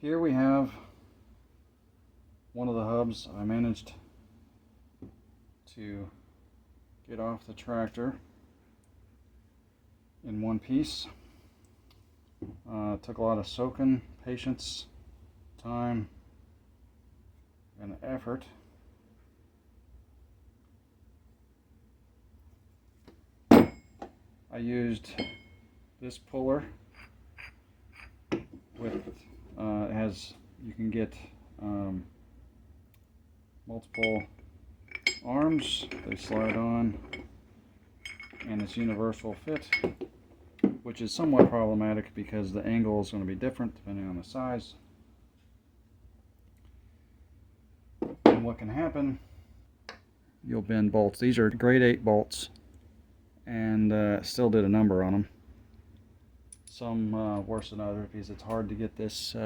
Here we have one of the hubs I managed to get off the tractor in one piece. It took a lot of soaking, patience, time, and effort. I used this puller with it has, you can get multiple arms. They slide on, and it's universal fit, which is somewhat problematic because the angle is going to be different depending on the size. And what can happen, you'll bend bolts. These are grade 8 bolts, and still did a number on them. Some worse than others because it's hard to get this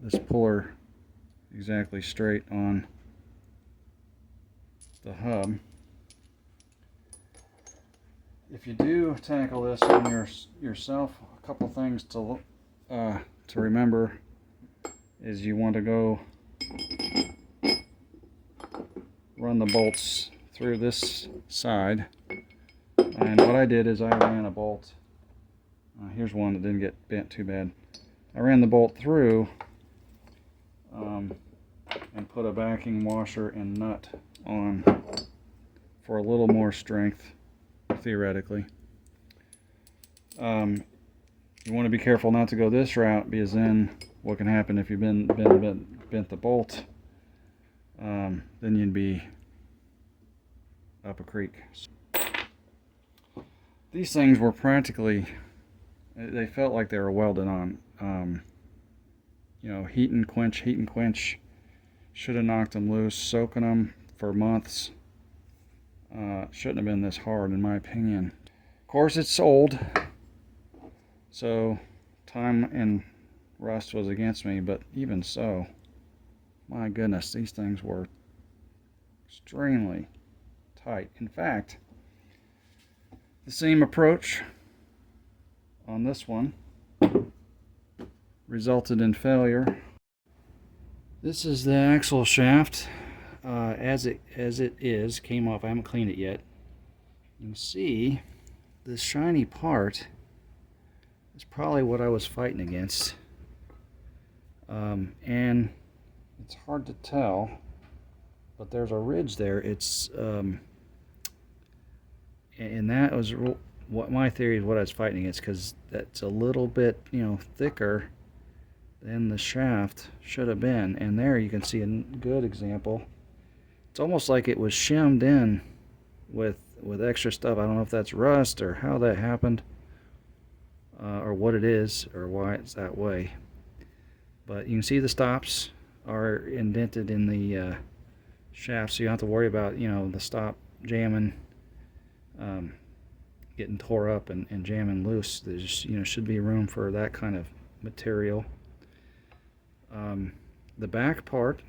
this puller exactly straight on the hub. If you do tackle this on yourself, a couple things to remember is you want to go run the bolts through this side. And what I did is I ran a bolt. Here's one that didn't get bent too bad. I ran the bolt through and put a backing washer and nut on for a little more strength, theoretically. You want to be careful not to go this route, because then what can happen if you bent the bolt, then you'd be up a creek. These things were practically, they felt like they were welded on. You know, heat and quench. Should have knocked them loose. Soaking them for months. Shouldn't have been this hard, in my opinion. Of course, it's old, so time and rust was against me, but even so, my goodness, these things were extremely tight. In fact, the same approach on this one resulted in failure. This is the axle shaft as it is, came off. I haven't cleaned it yet. You can see this shiny part is probably what I was fighting against, and it's hard to tell, but there's a ridge there. It's and that was what my theory is, what I was fighting against, because that's a little bit, you know, thicker than the shaft should have been. And there you can see a good example. It's almost like it was shimmed in with extra stuff. I don't know if that's rust or how that happened, or what it is, or why it's that way. But you can see the stops are indented in the shaft, so you don't have to worry about, you know, the stop jamming, getting tore up and jamming loose. There's, you know, should be room for that kind of material. The back part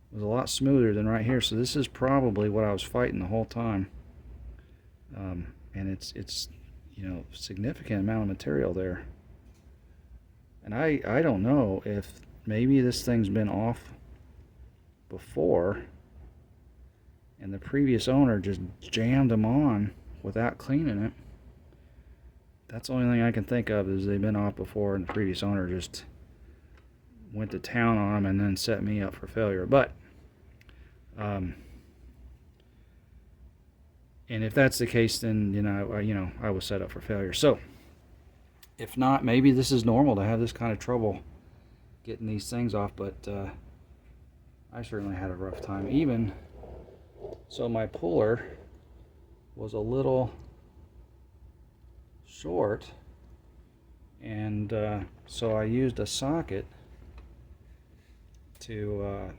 was a lot smoother than right here, so this is probably what I was fighting the whole time. And it's you know, significant amount of material there. And I don't know if maybe this thing's been off before and the previous owner just jammed them on without cleaning it. That's the only thing I can think of, is they've been off before and the previous owner just went to town on them and then set me up for failure. But and if that's the case, then you know I was set up for failure. So if not, maybe this is normal to have this kind of trouble getting these things off, but I certainly had a rough time. Even so, my puller was a little short, and so I used a socket to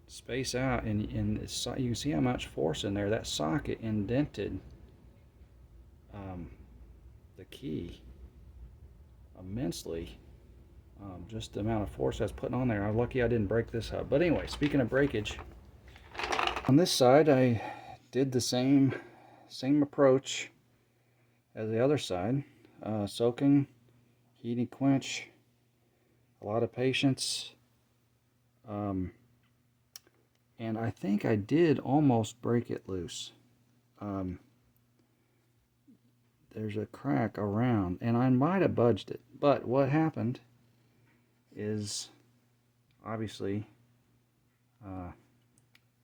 space out, and you can see how much force in there. That socket indented the key immensely. Just the amount of force I was putting on there. I'm lucky I didn't break this up. But anyway, speaking of breakage, on this side I did the same approach as the other side, soaking, heat and quench, a lot of patience. And I think I did almost break it loose. There's a crack around, and I might have budged it. But what happened is, obviously,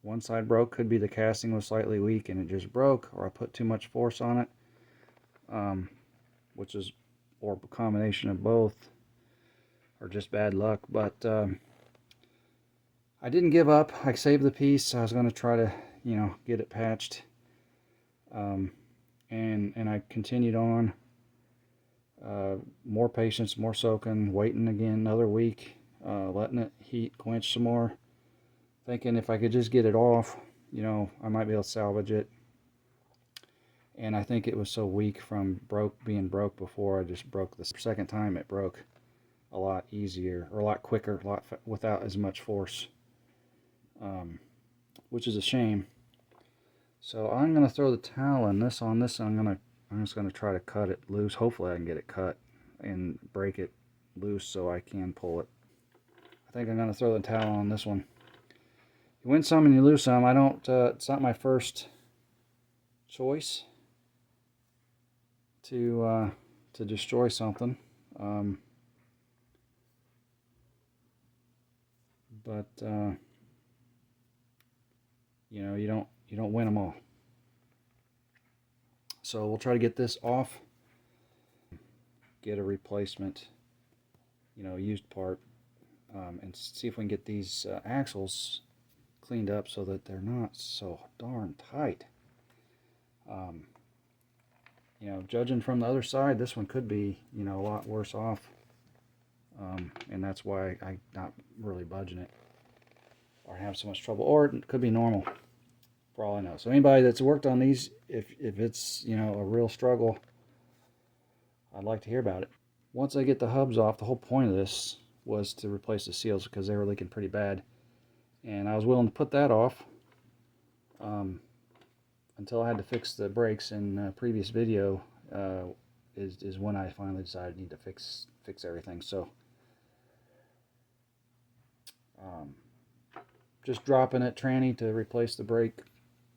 one side broke. Could be the casting was slightly weak and it just broke, or I put too much force on it, which is, or a combination of both, or just bad luck. But I didn't give up. I saved the piece. I was going to try to, get it patched. And I continued on. More patience, more soaking, waiting again another week, letting it heat, quench some more. Thinking if I could just get it off, I might be able to salvage it. And I think it was so weak from being broke before, I just broke the second time. It broke a lot easier, or a lot quicker, without as much force, which is a shame. So I'm going to throw the towel in this on this, and I'm just going to try to cut it loose. Hopefully I can get it cut and break it loose so I can pull it. I think I'm going to throw the towel on this one. You win some and you lose some. I don't, it's not my first choice to destroy something. But you don't win them all. So we'll try to get this off, get a replacement, used part, and see if we can get these axles cleaned up so that they're not so darn tight. Judging from the other side, this one could be, a lot worse off, and that's why I'm not really budging it or have so much trouble, or it could be normal, for all I know. So anybody that's worked on these, if it's, a real struggle, I'd like to hear about it. Once I get the hubs off, the whole point of this was to replace the seals because they were leaking pretty bad. And I was willing to put that off until I had to fix the brakes. In the previous video is when I finally decided I need to fix everything. So just dropping it tranny to replace the brake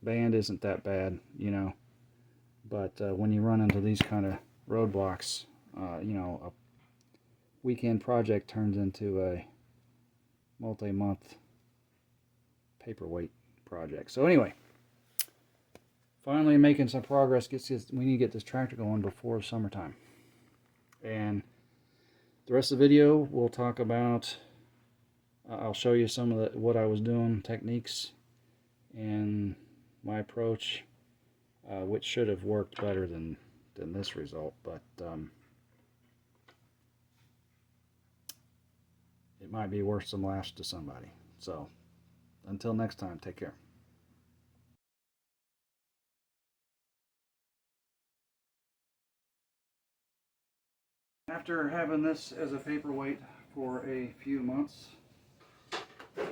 band isn't that bad, but when you run into these kind of roadblocks, a weekend project turns into a multi-month paperweight project. So anyway, finally making some progress. We need to get this tractor going before summertime. And the rest of the video we'll talk about, I'll show you some of what I was doing, techniques, and my approach, which should have worked better than this result, but it might be worse than last to somebody. So until next time, take care. After having this as a paperweight for a few months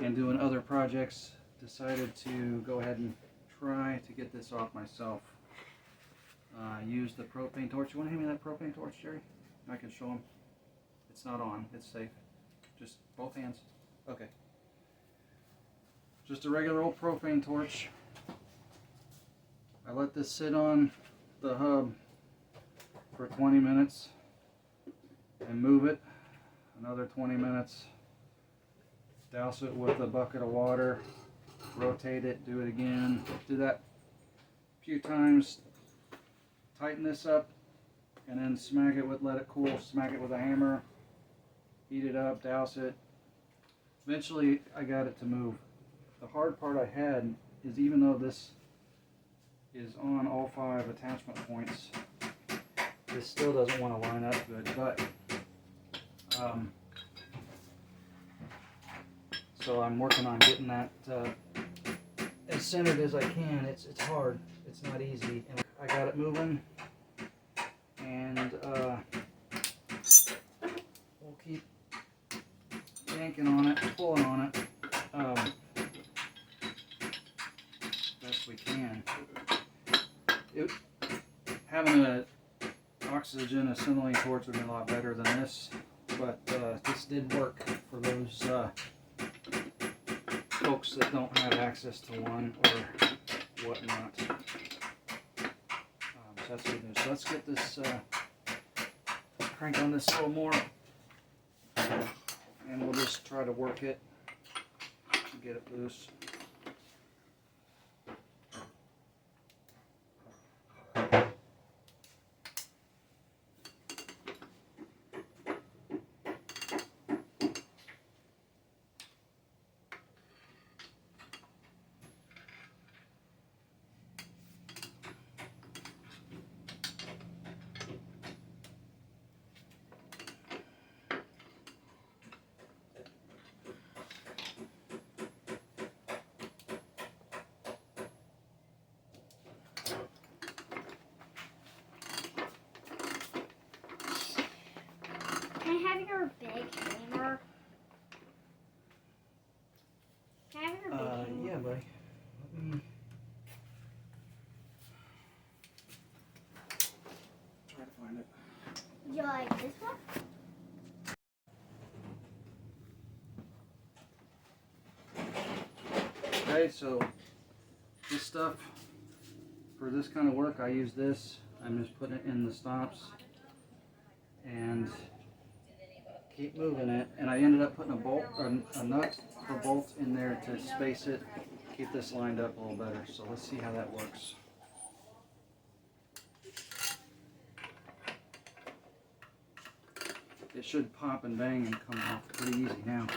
and doing other projects, decided to go ahead and try to get this off myself. Use the propane torch. You want to hand me that propane torch, Jerry? I can show him. It's not on. It's safe. Just both hands. Okay. Just a regular old propane torch. I let this sit on the hub for 20 minutes and move it another 20 minutes. Douse it with a bucket of water. Rotate it. Do it again. Do that a few times. Tighten this up and then smack it with, let it cool, smack it with a hammer, heat it up, douse it. Eventually I got it to move. The hard part I had is, even though this is on all 5 attachment points, this still doesn't want to line up good, but so I'm working on getting that as centered as I can. It's hard. It's not easy. And I got it moving, and we'll keep yanking on it, pulling on it, best we can. Having a oxygen assimilating torch would be a lot better than this, but this did work for those folks that don't have access to one or whatnot. So that's good news. So let's get this crank on this a little more, and we'll just try to work it and get it loose. Can I have your big hammer? Can I have your big hammer? Yeah, buddy. Let me try to find it. Do you like this one? Okay, so this stuff, for this kind of work, I use this. I'm just putting it in the stops and keep moving it. And I ended up putting a nut or bolt in there to space it, keep this lined up a little better. So let's see how that works. It should pop and bang and come off pretty easy now.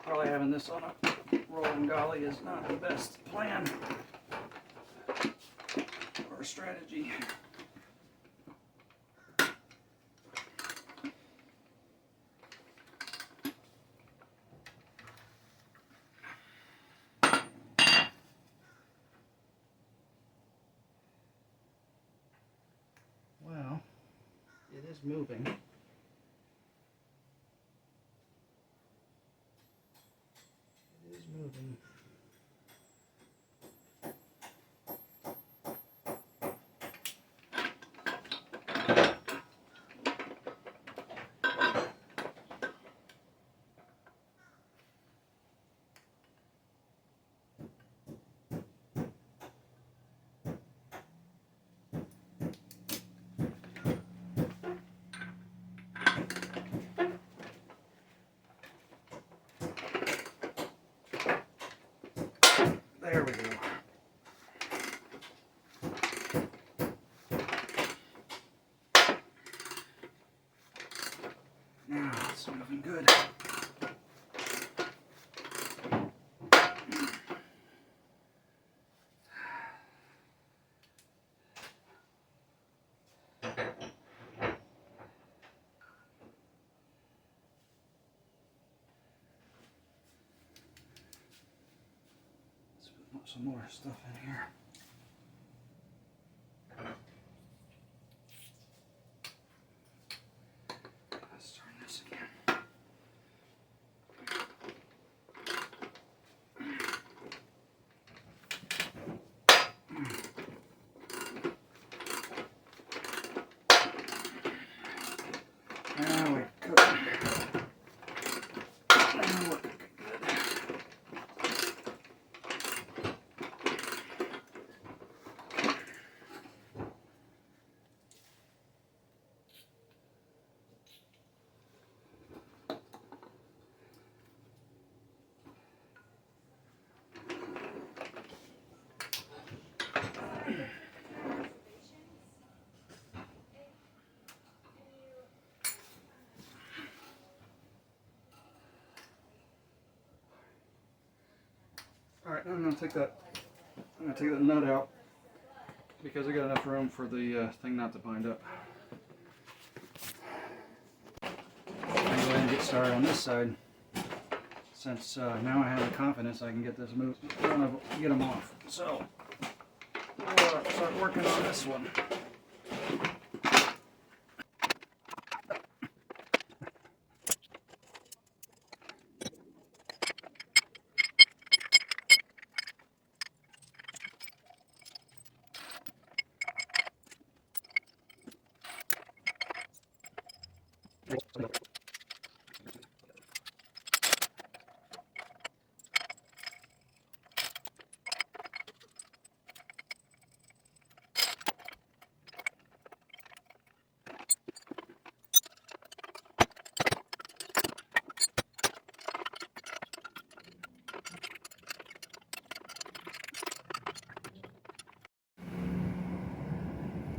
Probably having this on a rolling dolly is not the best plan or strategy. Well, it is moving. Moving. There we go. Now it's moving good. Put some more stuff in here. Let's turn this again. Now we're cooking. Now we're cooking good. right, I'm gonna take that nut out because I got enough room for the thing not to bind up. I'm gonna go ahead and get started on this side, since now I have the confidence I can get this move, get them off. So we'll start working on this one.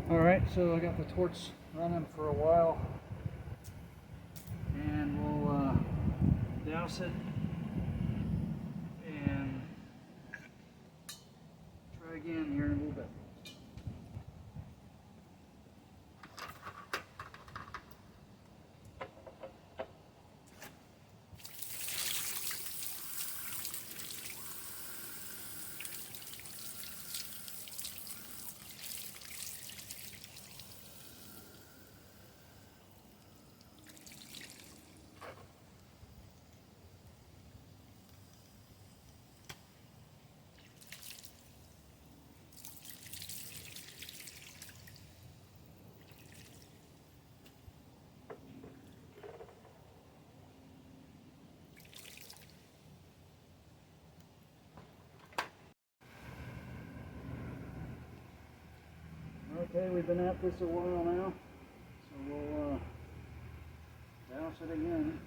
Alright, so I got the torch running for a while, and we'll douse it and try again here in a little bit. Okay, we've been at this a while now, so we'll douse it again.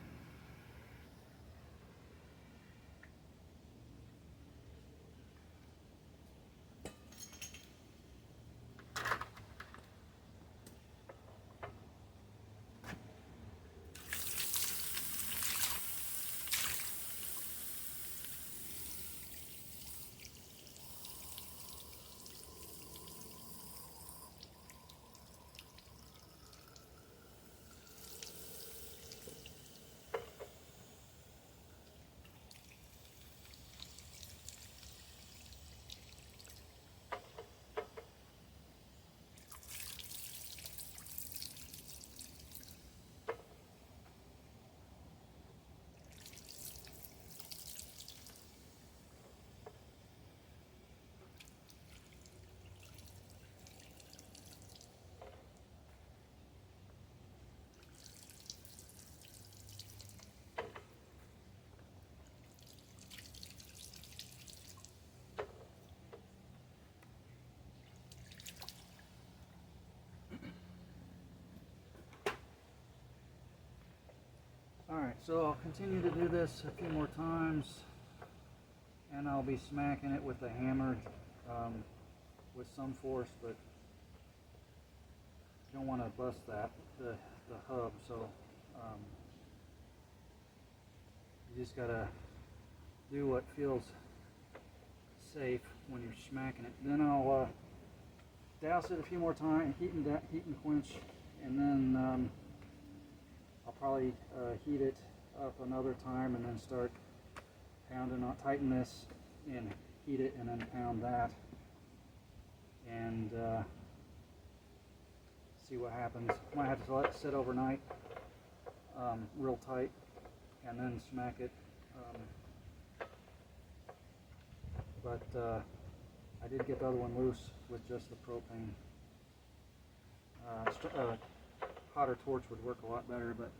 Alright, so I'll continue to do this a few more times, and I'll be smacking it with the hammer with some force, but you don't want to bust the hub, so you just gotta do what feels safe when you're smacking it. Then I'll douse it a few more times, heat and quench, and then I'll probably heat it up another time and then start pounding on, tighten this and heat it and then pound that, and see what happens. Might have to let it sit overnight real tight and then smack it, but I did get the other one loose with just the propane. Hotter torch would work a lot better, but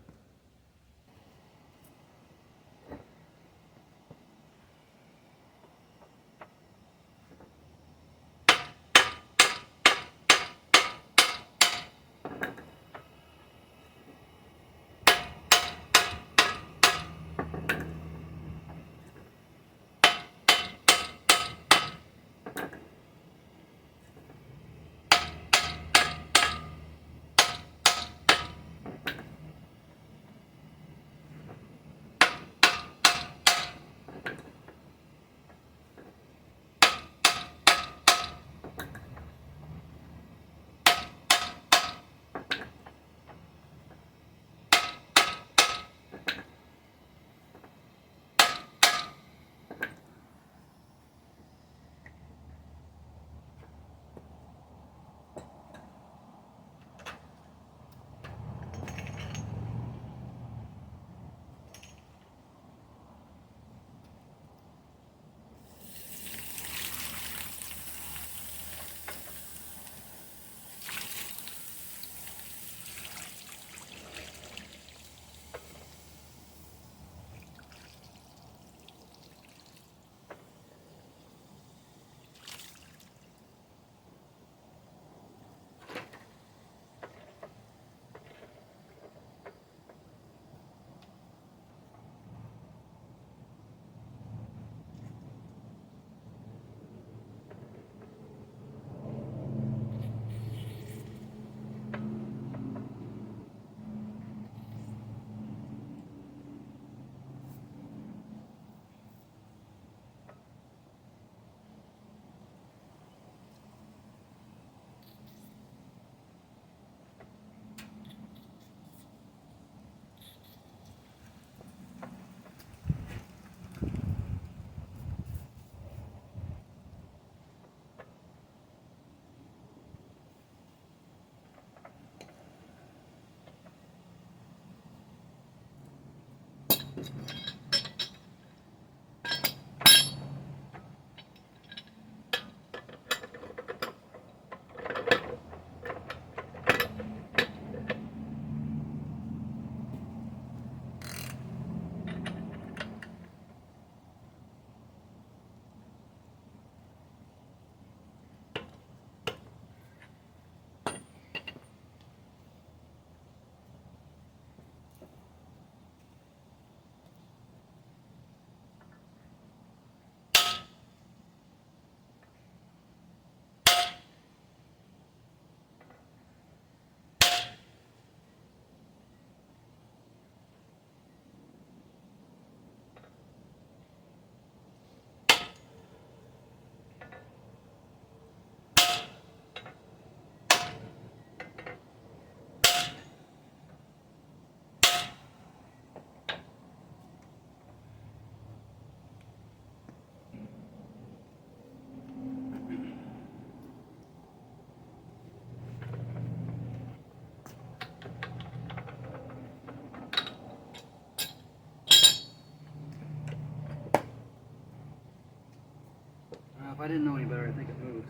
If I didn't know any better, I think it moved.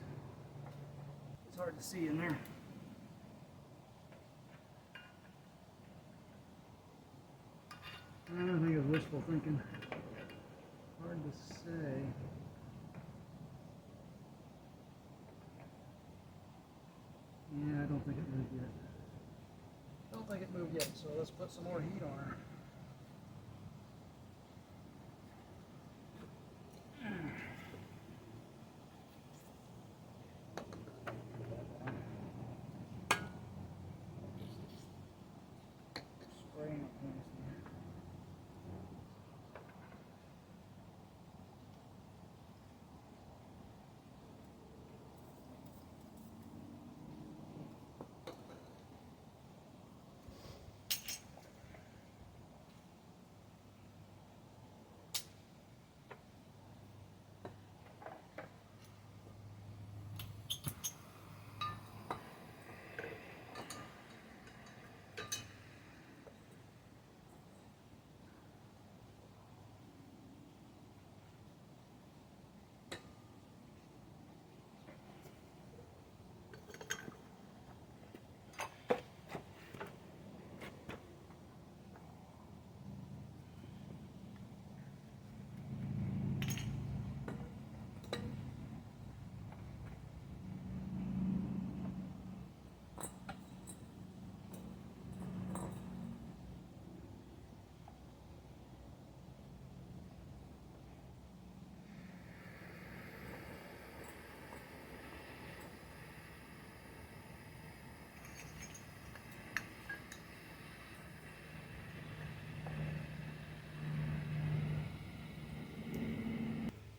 It's hard to see in there. I don't think it's wishful thinking. Hard to say. Yeah, I don't think it moved yet. Don't think it moved yet, so let's put some more heat on her. Spraying it constantly.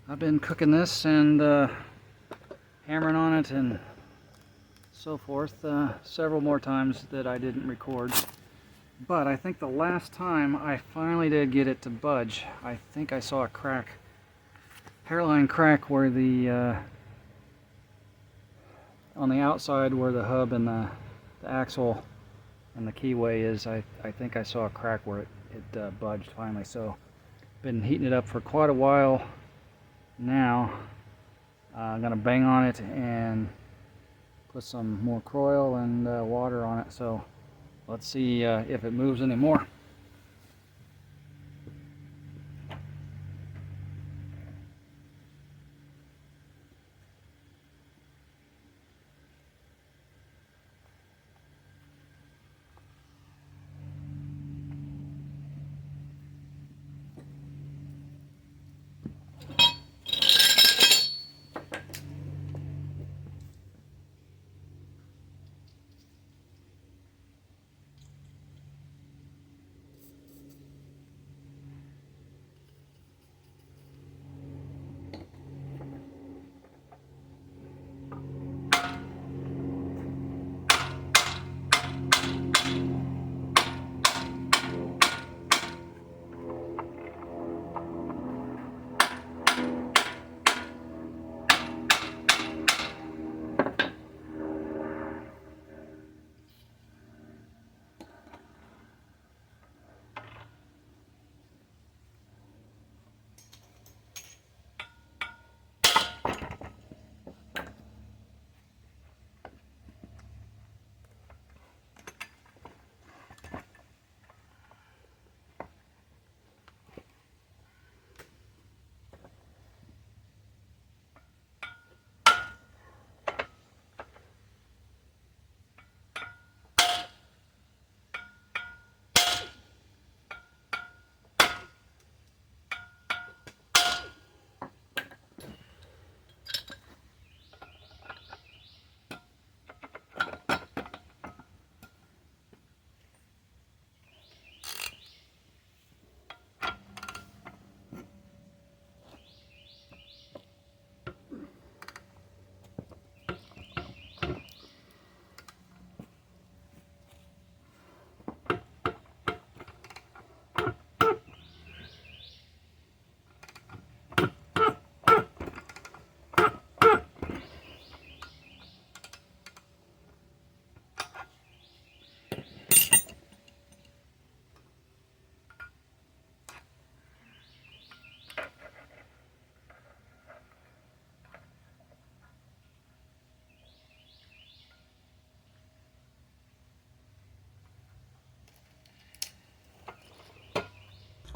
I've been cooking this and hammering on it and so forth several more times that I didn't record. But I think the last time I finally did get it to budge, I think I saw a crack, hairline crack where the on the outside where the hub and the axle and the keyway is. I think I saw a crack where it budged finally. So been heating it up for quite a while now. I'm gonna bang on it and put some more coil and water on it. So let's see if it moves anymore.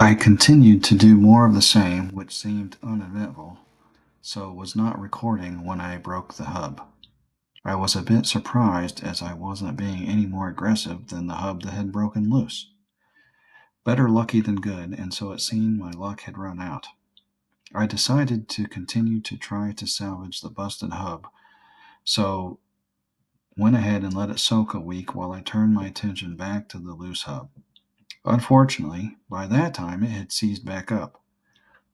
I continued to do more of the same, which seemed uneventful, so was not recording when I broke the hub. I was a bit surprised as I wasn't being any more aggressive than the hub that had broken loose. Better lucky than good, and so it seemed my luck had run out. I decided to continue to try to salvage the busted hub, so went ahead and let it soak a week while I turned my attention back to the loose hub. Unfortunately, by that time it had seized back up.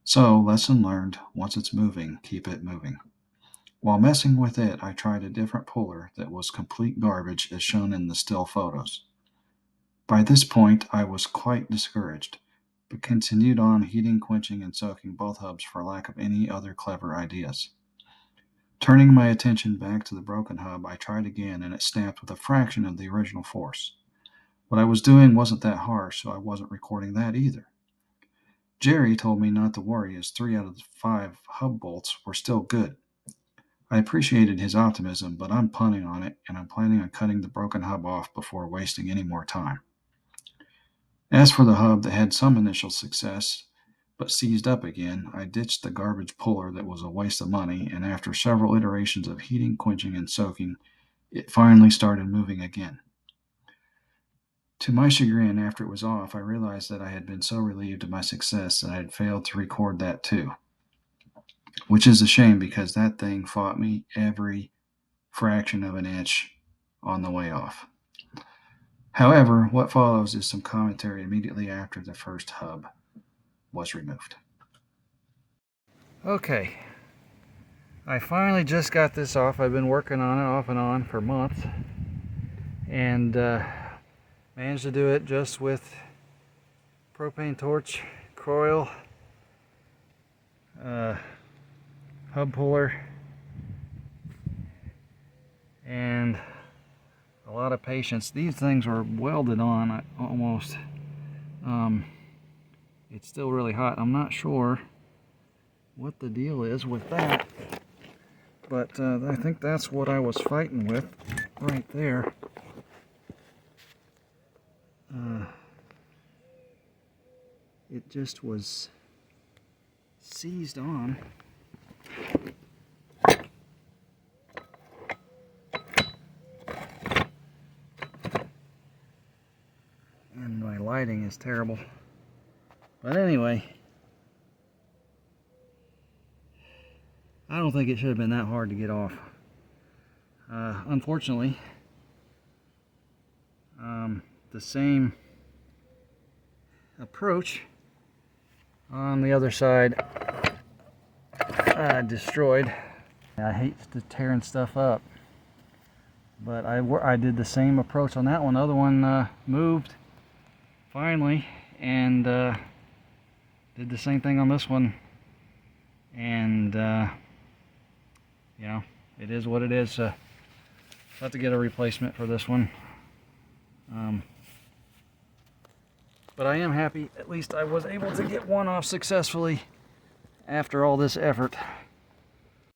So, lesson learned, once it's moving, keep it moving. While messing with it, I tried a different puller that was complete garbage as shown in the still photos. By this point, I was quite discouraged, but continued on heating, quenching, and soaking both hubs for lack of any other clever ideas. Turning my attention back to the broken hub, I tried again and it snapped with a fraction of the original force. What I was doing wasn't that harsh, so I wasn't recording that either. Jerry told me not to worry as 3 out of the 5 hub bolts were still good. I appreciated his optimism, but I'm punting on it and I'm planning on cutting the broken hub off before wasting any more time. As for the hub that had some initial success, but seized up again, I ditched the garbage puller that was a waste of money, and after several iterations of heating, quenching, and soaking, it finally started moving again. To my chagrin, after it was off, I realized that I had been so relieved of my success that I had failed to record that too. Which is a shame because that thing fought me every fraction of an inch on the way off. However, what follows is some commentary immediately after the first hub was removed. Okay, I finally just got this off. I've been working on it off and on for months, and managed to do it just with propane torch, coil, hub puller, and a lot of patience. These things were welded on almost. It's still really hot. I'm not sure what the deal is with that, but I think that's what I was fighting with right there. It just was seized on. And my lighting is terrible. But anyway, I don't think it should have been that hard to get off. Unfortunately, the same approach on the other side destroyed. I hate tearing stuff up, but I did the same approach on that one. The other one moved finally, and did the same thing on this one, and you know, it is what it is. I'll have to get a replacement for this one. But I am happy, at least I was able to get one off successfully after all this effort.